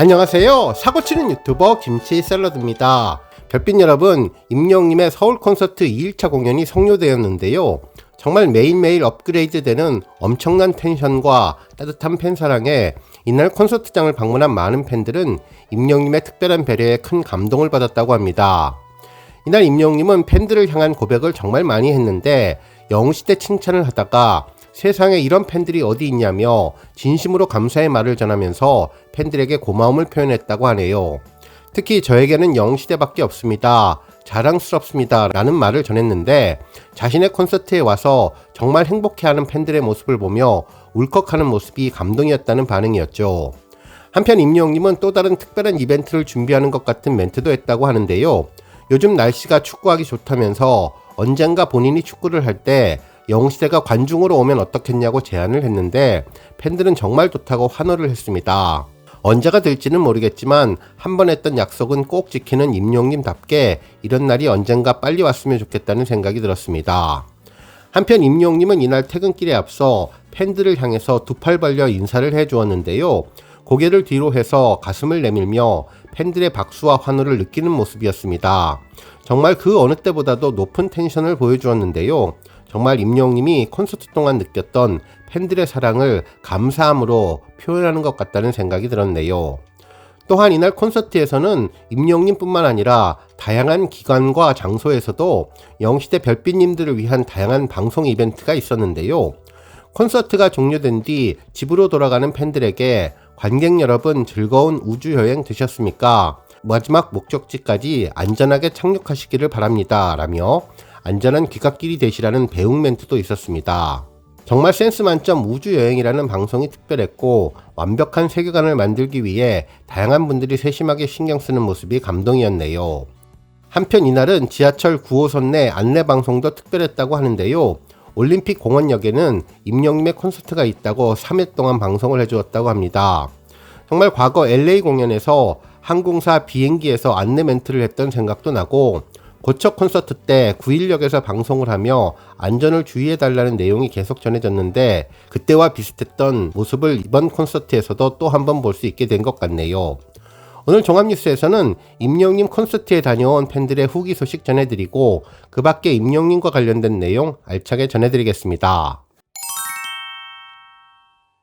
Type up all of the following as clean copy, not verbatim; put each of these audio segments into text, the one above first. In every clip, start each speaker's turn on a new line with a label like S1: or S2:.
S1: 안녕하세요. 사고치는 유튜버 김치샐러드입니다. 별빛 여러분, 임영님의 서울 콘서트 2일차 공연이 성료되었는데요. 정말 매일매일 업그레이드 되는 엄청난 텐션과 따뜻한 팬사랑에 이날 콘서트장을 방문한 많은 팬들은 임영님의 특별한 배려에 큰 감동을 받았다고 합니다. 이날 임영님은 팬들을 향한 고백을 정말 많이 했는데 영웅시대 칭찬을 하다가 세상에 이런 팬들이 어디 있냐며 진심으로 감사의 말을 전하면서 팬들에게 고마움을 표현했다고 하네요. 특히 저에게는 영웅시대밖에 없습니다. 자랑스럽습니다. 라는 말을 전했는데 자신의 콘서트에 와서 정말 행복해하는 팬들의 모습을 보며 울컥하는 모습이 감동이었다는 반응이었죠. 한편 임영웅님은 또 다른 특별한 이벤트를 준비하는 것 같은 멘트도 했다고 하는데요. 요즘 날씨가 축구하기 좋다면서 언젠가 본인이 축구를 할 때 영웅시대가 관중으로 오면 어떻겠냐고 제안을 했는데 팬들은 정말 좋다고 환호를 했습니다. 언제가 될지는 모르겠지만 한 번 했던 약속은 꼭 지키는 임영웅님답게 이런 날이 언젠가 빨리 왔으면 좋겠다는 생각이 들었습니다. 한편 임영웅님은 이날 퇴근길에 앞서 팬들을 향해서 두 팔 벌려 인사를 해주었는데요. 고개를 뒤로 해서 가슴을 내밀며 팬들의 박수와 환호를 느끼는 모습이었습니다. 정말 그 어느 때보다도 높은 텐션을 보여주었는데요. 정말 임영웅님이 콘서트 동안 느꼈던 팬들의 사랑을 감사함으로 표현하는 것 같다는 생각이 들었네요. 또한 이날 콘서트에서는 임영웅님뿐만 아니라 다양한 기관과 장소에서도 영웅시대 별빛님들을 위한 다양한 방송 이벤트가 있었는데요. 콘서트가 종료된 뒤 집으로 돌아가는 팬들에게 관객 여러분 즐거운 우주여행 되셨습니까? 마지막 목적지까지 안전하게 착륙하시기를 바랍니다. 라며 안전한 귀갓길이 되시라는 배웅 멘트도 있었습니다. 정말 센스 만점 우주여행이라는 방송이 특별했고 완벽한 세계관을 만들기 위해 다양한 분들이 세심하게 신경 쓰는 모습이 감동이었네요. 한편 이날은 지하철 9호선 내 안내 방송도 특별했다고 하는데요. 올림픽 공원역에는 임영웅님의 콘서트가 있다고 3일 동안 방송을 해주었다고 합니다. 정말 과거 LA 공연에서 항공사 비행기에서 안내 멘트를 했던 생각도 나고 고척 콘서트 때 9일역에서 방송을 하며 안전을 주의해달라는 내용이 계속 전해졌는데 그때와 비슷했던 모습을 이번 콘서트에서도 또 한 번 볼 수 있게 된 것 같네요. 오늘 종합뉴스에서는 임영웅님 콘서트에 다녀온 팬들의 후기 소식 전해드리고 그 밖에 임영웅님과 관련된 내용 알차게 전해드리겠습니다.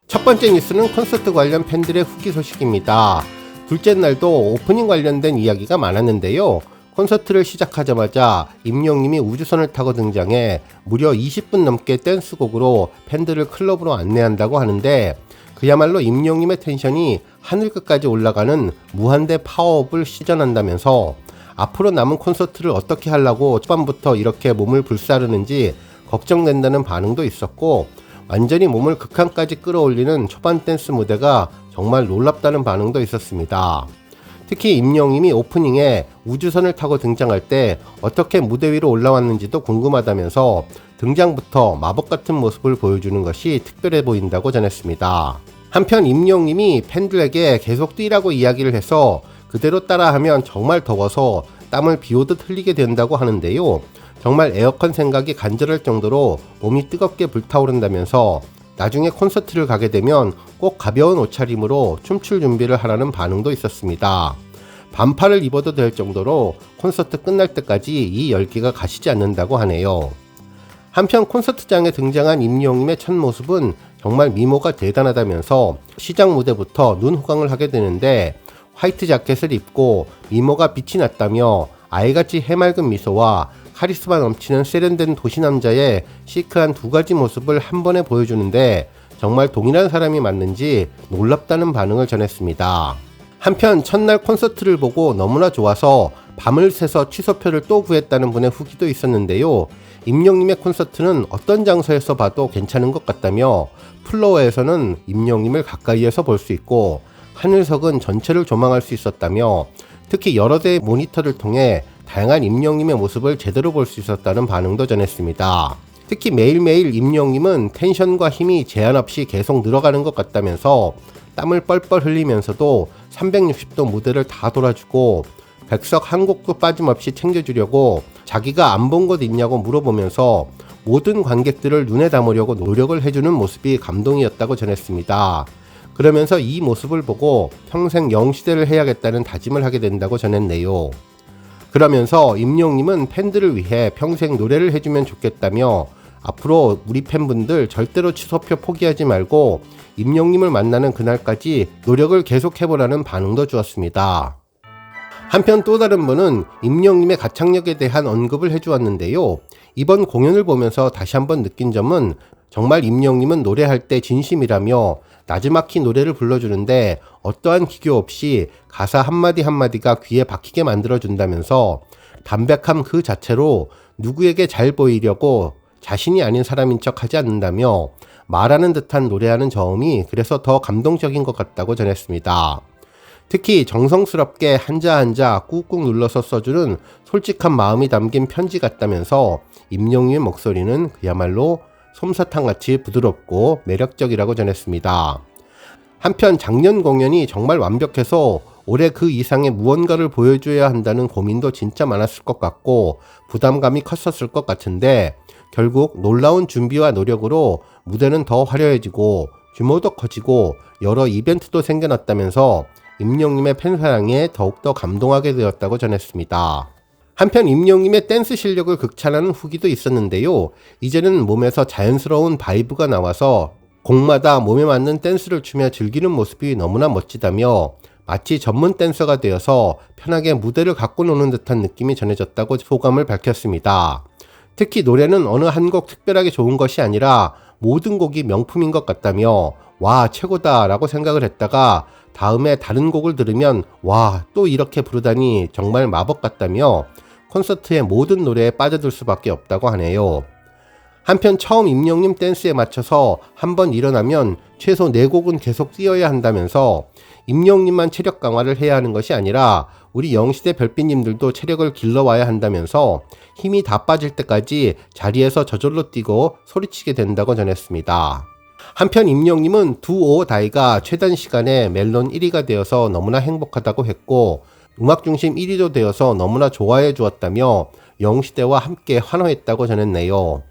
S1: 첫 번째 뉴스는 콘서트 관련 팬들의 후기 소식입니다. 둘째 날도 오프닝 관련된 이야기가 많았는데요. 콘서트를 시작하자마자 임영웅님이 우주선을 타고 등장해 무려 20분 넘게 댄스곡으로 팬들을 클럽으로 안내한다고 하는데 그야말로 임영웅님의 텐션이 하늘 끝까지 올라가는 무한대 파워업을 시전한다면서 앞으로 남은 콘서트를 어떻게 하려고 초반부터 이렇게 몸을 불사르는지 걱정된다는 반응도 있었고 완전히 몸을 극한까지 끌어올리는 초반 댄스 무대가 정말 놀랍다는 반응도 있었습니다. 특히 임영웅님이 오프닝에 우주선을 타고 등장할 때 어떻게 무대 위로 올라왔는지도 궁금하다면서 등장부터 마법 같은 모습을 보여주는 것이 특별해 보인다고 전했습니다. 한편 임영웅님이 팬들에게 계속 뛰라고 이야기를 해서 그대로 따라하면 정말 더워서 땀을 비오듯 흘리게 된다고 하는데요. 정말 에어컨 생각이 간절할 정도로 몸이 뜨겁게 불타오른다면서 나중에 콘서트를 가게 되면 꼭 가벼운 옷차림으로 춤출 준비를 하라는 반응도 있었습니다. 반팔을 입어도 될 정도로 콘서트 끝날 때까지 이 열기가 가시지 않는다고 하네요. 한편 콘서트장에 등장한 임영웅님의 첫 모습은 정말 미모가 대단하다면서 시작 무대부터 눈 호강을 하게 되는데 화이트 자켓을 입고 미모가 빛이 났다며 아이같이 해맑은 미소와 카리스마 넘치는 세련된 도시남자의 시크한 두 가지 모습을 한 번에 보여주는데 정말 동일한 사람이 맞는지 놀랍다는 반응을 전했습니다. 한편 첫날 콘서트를 보고 너무나 좋아서 밤을 새서 취소표를 또 구했다는 분의 후기도 있었는데요. 임영웅님의 콘서트는 어떤 장소에서 봐도 괜찮은 것 같다며 플로어에서는 임영웅님을 가까이에서 볼 수 있고 하늘석은 전체를 조망할 수 있었다며 특히 여러 대의 모니터를 통해 다양한 임영웅님의 모습을 제대로 볼 수 있었다는 반응도 전했습니다. 특히 매일매일 임영웅님은 텐션과 힘이 제한 없이 계속 늘어가는 것 같다면서 땀을 뻘뻘 흘리면서도 360도 무대를 다 돌아주고 백석 한 곡도 빠짐없이 챙겨주려고 자기가 안 본 곳 있냐고 물어보면서 모든 관객들을 눈에 담으려고 노력을 해주는 모습이 감동이었다고 전했습니다. 그러면서 이 모습을 보고 평생 영시대를 해야겠다는 다짐을 하게 된다고 전했네요. 그러면서 임영웅님은 팬들을 위해 평생 노래를 해주면 좋겠다며 앞으로 우리 팬분들 절대로 취소표 포기하지 말고 임영웅님을 만나는 그날까지 노력을 계속해보라는 반응도 주었습니다. 한편 또 다른 분은 임영웅님의 가창력에 대한 언급을 해주었는데요. 이번 공연을 보면서 다시 한번 느낀 점은 정말 임영웅님은 노래할 때 진심이라며 나지막히 노래를 불러주는데 어떠한 기교 없이 가사 한마디 한마디가 귀에 박히게 만들어준다면서 담백함 그 자체로 누구에게 잘 보이려고 자신이 아닌 사람인 척 하지 않는다며 말하는 듯한 노래하는 저음이 그래서 더 감동적인 것 같다고 전했습니다. 특히 정성스럽게 한자 한자 꾹꾹 눌러서 써주는 솔직한 마음이 담긴 편지 같다면서 임영웅의 목소리는 그야말로 솜사탕같이 부드럽고 매력적이라고 전했습니다. 한편 작년 공연이 정말 완벽해서 올해 그 이상의 무언가를 보여줘야 한다는 고민도 진짜 많았을 것 같고 부담감이 컸었을 것 같은데 결국 놀라운 준비와 노력으로 무대는 더 화려해지고 규모도 커지고 여러 이벤트도 생겨났다면서 임영웅님의 팬사랑에 더욱더 감동하게 되었다고 전했습니다. 한편 임영웅님의 댄스 실력을 극찬하는 후기도 있었는데요. 이제는 몸에서 자연스러운 바이브가 나와서 곡마다 몸에 맞는 댄스를 추며 즐기는 모습이 너무나 멋지다며 마치 전문 댄서가 되어서 편하게 무대를 갖고 노는 듯한 느낌이 전해졌다고 소감을 밝혔습니다. 특히 노래는 어느 한 곡 특별하게 좋은 것이 아니라 모든 곡이 명품인 것 같다며 와 최고다 라고 생각을 했다가 다음에 다른 곡을 들으면 와 또 이렇게 부르다니 정말 마법 같다며 콘서트의 모든 노래에 빠져들 수밖에 없다고 하네요. 한편 처음 임영웅님 댄스에 맞춰서 한번 일어나면 최소 4곡은 계속 뛰어야 한다면서 임영웅님만 체력 강화를 해야 하는 것이 아니라 우리 영시대 별빛님들도 체력을 길러와야 한다면서 힘이 다 빠질 때까지 자리에서 저절로 뛰고 소리치게 된다고 전했습니다. 한편 임영웅님은 두오다이가 최단 시간에 멜론 1위가 되어서 너무나 행복하다고 했고 음악중심 1위도 되어서 너무나 좋아해 주었다며 영시대와 함께 환호했다고 전했네요.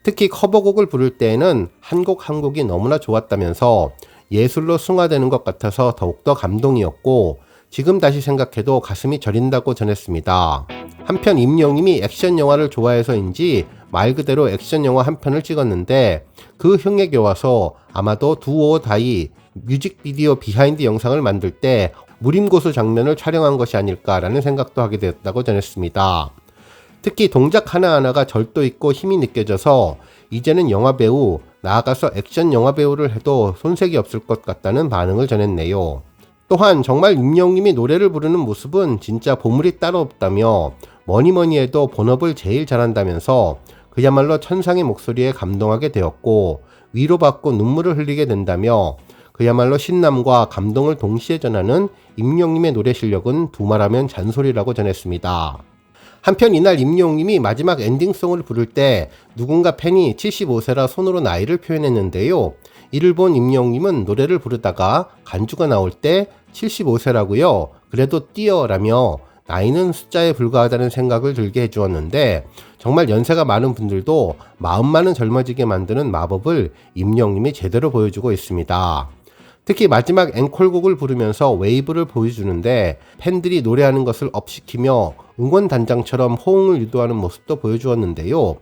S1: 특히 커버곡을 부를 때에는 한 곡 한 곡이 너무나 좋았다면서 예술로 승화되는 것 같아서 더욱더 감동이었고 지금 다시 생각해도 가슴이 저린다고 전했습니다. 한편 임영웅님이 액션 영화를 좋아해서인지 말 그대로 액션 영화 한 편을 찍었는데 그 흥에 겨와서 아마도 두오다이 뮤직비디오 비하인드 영상을 만들 때 무림고수 장면을 촬영한 것이 아닐까라는 생각도 하게 되었다고 전했습니다. 특히 동작 하나하나가 절도 있고 힘이 느껴져서 이제는 영화배우, 나아가서 액션 영화배우를 해도 손색이 없을 것 같다는 반응을 전했네요. 또한 정말 임영웅님이 노래를 부르는 모습은 진짜 보물이 따로 없다며 뭐니뭐니 해도 본업을 제일 잘한다면서 그야말로 천상의 목소리에 감동하게 되었고 위로받고 눈물을 흘리게 된다며 그야말로 신남과 감동을 동시에 전하는 임영웅님의 노래 실력은 두말하면 잔소리라고 전했습니다. 한편 이날 임영웅님이 마지막 엔딩송을 부를 때 누군가 팬이 75세라 손으로 나이를 표현했는데요. 이를 본 임영웅님은 노래를 부르다가 간주가 나올 때 75세라고요. 그래도 뛰어라며 나이는 숫자에 불과하다는 생각을 들게 해주었는데 정말 연세가 많은 분들도 마음만은 젊어지게 만드는 마법을 임영웅님이 제대로 보여주고 있습니다. 특히 마지막 앵콜곡을 부르면서 웨이브를 보여주는데 팬들이 노래하는 것을 업시키며 응원단장처럼 호응을 유도하는 모습도 보여주었는데요.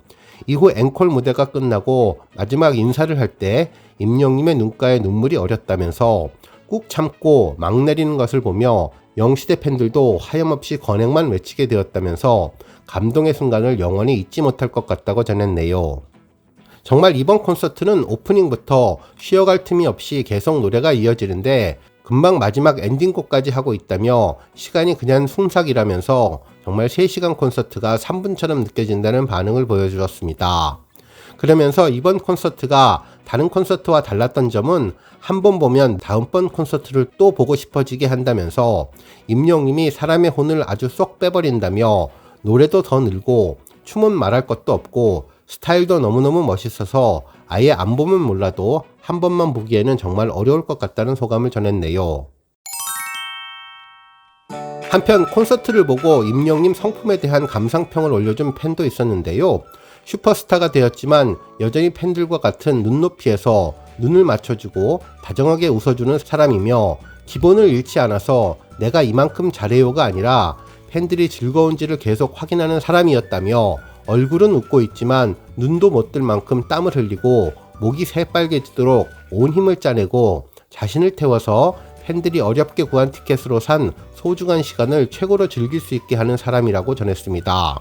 S1: 이후 앵콜 무대가 끝나고 마지막 인사를 할 때 임영웅님의 눈가에 눈물이 어렸다면서 꾹 참고 막 내리는 것을 보며 영시대 팬들도 하염없이 건행만 외치게 되었다면서 감동의 순간을 영원히 잊지 못할 것 같다고 전했네요. 정말 이번 콘서트는 오프닝부터 쉬어갈 틈이 없이 계속 노래가 이어지는데 금방 마지막 엔딩곡까지 하고 있다며 시간이 그냥 순삭이라면서 정말 3시간 콘서트가 3분처럼 느껴진다는 반응을 보여주었습니다. 그러면서 이번 콘서트가 다른 콘서트와 달랐던 점은 한 번 보면 다음번 콘서트를 또 보고 싶어지게 한다면서 임영웅님이 사람의 혼을 아주 쏙 빼버린다며 노래도 더 늘고 춤은 말할 것도 없고 스타일도 너무너무 멋있어서 아예 안 보면 몰라도 한 번만 보기에는 정말 어려울 것 같다는 소감을 전했네요. 한편 콘서트를 보고 임영웅님 성품에 대한 감상평을 올려준 팬도 있었는데요. 슈퍼스타가 되었지만 여전히 팬들과 같은 눈높이에서 눈을 맞춰주고 다정하게 웃어주는 사람이며 기본을 잃지 않아서 내가 이만큼 잘해요가 아니라 팬들이 즐거운지를 계속 확인하는 사람이었다며 얼굴은 웃고 있지만 눈도 못 뜰 만큼 땀을 흘리고 목이 새빨개지도록 온 힘을 짜내고 자신을 태워서 팬들이 어렵게 구한 티켓으로 산 소중한 시간을 최고로 즐길 수 있게 하는 사람이라고 전했습니다.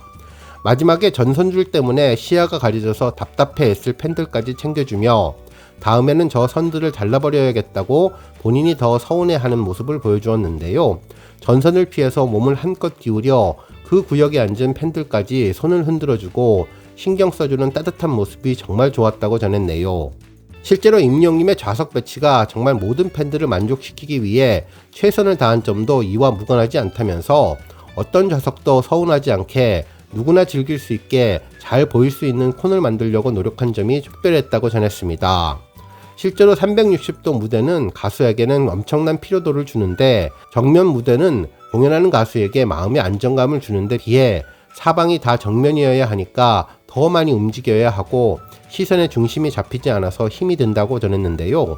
S1: 마지막에 전선줄 때문에 시야가 가려져서 답답해했을 팬들까지 챙겨주며 다음에는 저 선들을 잘라버려야겠다고 본인이 더 서운해하는 모습을 보여주었는데요. 전선을 피해서 몸을 한껏 기울여 그 구역에 앉은 팬들까지 손을 흔들어주고 신경 써주는 따뜻한 모습이 정말 좋았다고 전했네요. 실제로 임영님의 좌석 배치가 정말 모든 팬들을 만족시키기 위해 최선을 다한 점도 이와 무관하지 않다면서 어떤 좌석도 서운하지 않게 누구나 즐길 수 있게 잘 보일 수 있는 콘을 만들려고 노력한 점이 특별했다고 전했습니다. 실제로 360도 무대는 가수에게는 엄청난 피로도를 주는데 정면 무대는 공연하는 가수에게 마음의 안정감을 주는데 비해 사방이 다 정면이어야 하니까 더 많이 움직여야 하고 시선의 중심이 잡히지 않아서 힘이 든다고 전했는데요.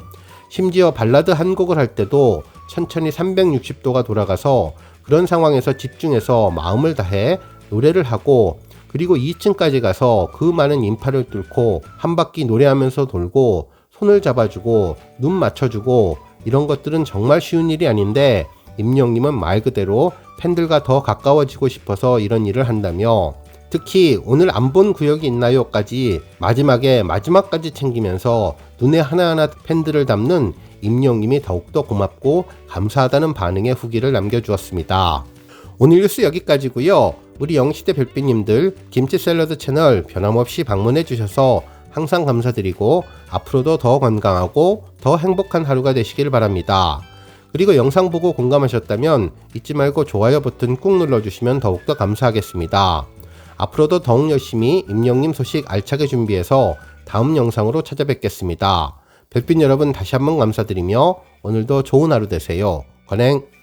S1: 심지어 발라드 한 곡을 할 때도 천천히 360도가 돌아가서 그런 상황에서 집중해서 마음을 다해 노래를 하고 그리고 2층까지 가서 그 많은 인파를 뚫고 한 바퀴 노래하면서 돌고 손을 잡아주고 눈 맞춰주고 이런 것들은 정말 쉬운 일이 아닌데 임영님은 말 그대로 팬들과 더 가까워지고 싶어서 이런 일을 한다며 특히 오늘 안 본 구역이 있나요?까지 마지막까지 챙기면서 눈에 하나하나 팬들을 담는 임영님이 더욱더 고맙고 감사하다는 반응의 후기를 남겨주었습니다. 오늘 뉴스 여기까지고요. 우리 영시대 별빛님들 김치 샐러드 채널 변함없이 방문해 주셔서 항상 감사드리고 앞으로도 더 건강하고 더 행복한 하루가 되시길 바랍니다. 그리고 영상 보고 공감하셨다면 잊지 말고 좋아요 버튼 꾹 눌러주시면 더욱더 감사하겠습니다. 앞으로도 더욱 열심히 임영님 소식 알차게 준비해서 다음 영상으로 찾아뵙겠습니다. 별빛 여러분 다시 한번 감사드리며 오늘도 좋은 하루 되세요. 건행!